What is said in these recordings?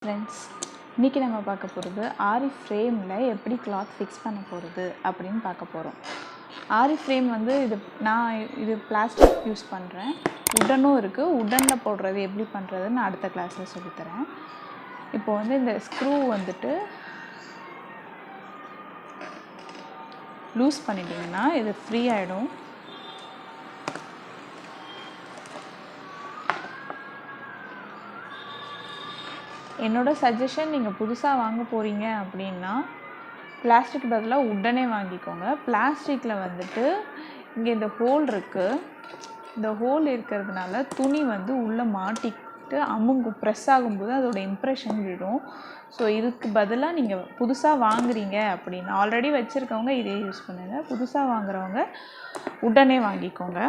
Friends, இன்றைக்கி நம்ம பார்க்க போகிறது ஆரி ஃப்ரேமில் எப்படி கிளாத் ஃபிக்ஸ் பண்ண போகிறது அப்படின்னு பார்க்க போகிறோம். ஆரி ஃப்ரேம் வந்து இது பிளாஸ்டிக் யூஸ் பண்ணுறேன். உடனும் இருக்குது. உடனில் போடுறது எப்படி பண்ணுறதுன்னு அடுத்த கிளாஸில் சொல்லித்தரேன். இப்போ வந்து இந்த ஸ்க்ரூ வந்துட்டு லூஸ் பண்ணிட்டீங்கன்னா இது ஃப்ரீ ஆகிடும். என்னோட சஜஷன், நீங்கள் புதுசாக வாங்க போகிறீங்க அப்படின்னா பிளாஸ்டிக் பதிலாக உடனே வாங்கிக்கோங்க. பிளாஸ்டிக்கில் வந்துட்டு இங்கே இந்த ஹோல் இருக்குது. இந்த ஹோல் இருக்கிறதுனால துணி வந்து உள்ளே மாட்டிக்கிட்டு அமுங்கும். ப்ரெஸ் ஆகும்போது அதோடய இம்ப்ரெஷன் விடும். ஸோ இதுக்கு பதிலாக நீங்கள் புதுசாக வாங்குறீங்க அப்படின்னா, ஆல்ரெடி வச்சுருக்கவங்க இதே யூஸ் பண்ணுங்கள். புதுசாக வாங்குறவங்க உடனே வாங்கிக்கோங்க.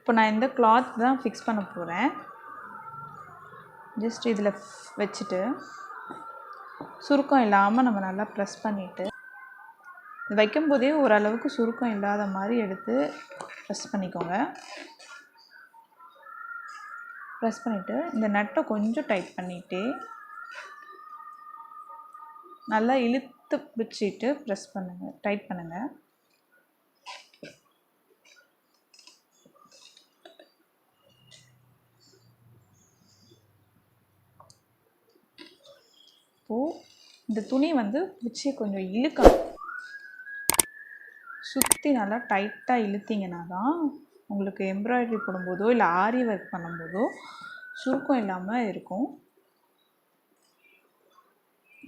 இப்போ நான் இந்த கிளாத் தான் ஃபிக்ஸ் பண்ண போகிறேன். ஜஸ்ட் இதில் வச்சுட்டு சுருக்கம் இல்லாமல் நம்ம நல்லா ப்ரெஸ் பண்ணிவிட்டு, இது வைக்கும்போதே ஓரளவுக்கு சுருக்கம் இல்லாத மாதிரி எடுத்து ப்ரெஸ் பண்ணிக்கோங்க. ப்ரெஸ் பண்ணிவிட்டு இந்த நட்டை கொஞ்சம் டைட் பண்ணிவிட்டு நல்லா இழுத்து பிடிச்சிட்டு ப்ரெஸ் பண்ணுங்கள், டைட் பண்ணுங்கள். இந்த துணி வந்து பிடிச்சி கொஞ்சம் இழுக்கணும். சுற்றி நல்லா டைட்டாக இழுத்தீங்கன்னா தான் உங்களுக்கு எம்ப்ராய்டரி போடும்போதோ இல்லை ஆரி ஒர்க் பண்ணும்போதோ சுருக்கம் இல்லாமல் இருக்கும்.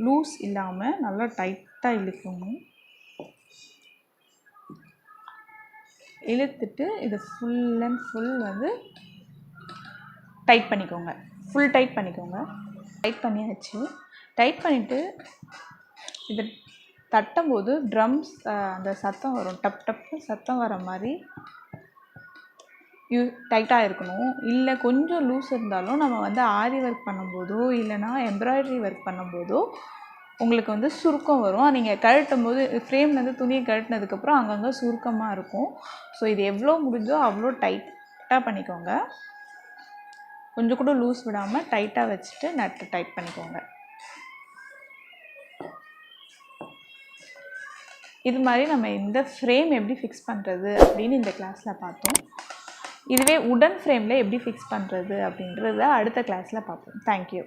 லூஸ் இல்லாமல் நல்லா டைட்டாக இழுக்கணும். இழுத்துட்டு இது ஃபுல் அண்ட் ஃபுல் வந்து டைட் பண்ணிக்கோங்க. ஃபுல் டைட் பண்ணிக்கோங்க. டைட் பண்ணியாச்சு. டைட் பண்ணிவிட்டு இதை தட்டும்போது ட்ரம்ஸ் அந்த சத்தம் வரும். டப் டப்பு சத்தம் வர மாதிரி டைட்டாக இருக்கணும். இல்லை கொஞ்சம் லூஸ் இருந்தாலும் நம்ம வந்து ஆரி ஒர்க் பண்ணும்போதோ இல்லைனா எம்ப்ராய்டரி ஒர்க் பண்ணும்போதோ உங்களுக்கு வந்து சுருக்கம் வரும். நீங்கள் கழட்டும் போது ஃப்ரேம்லேருந்து துணியை கழட்டினதுக்கப்புறம் அங்கங்கே சுருக்கமாக இருக்கும். ஸோ இது எவ்வளோ முடிஞ்சோ அவ்வளோ டைட்டாக பண்ணிக்கோங்க. கொஞ்சம் கூட லூஸ் விடாமல் டைட்டாக வச்சுட்டு நட்டு டைட் பண்ணிக்கோங்க. இது மாதிரி நம்ம இந்த ஃப்ரேம் எப்படி ஃபிக்ஸ் பண்ணுறது அப்படின்னு இந்த கிளாஸில் பார்த்தோம். இதுவே உடன் ஃப்ரேமில் எப்படி ஃபிக்ஸ் பண்ணுறது அப்படின்றத அடுத்த கிளாஸில் பார்ப்போம். தேங்க்யூ.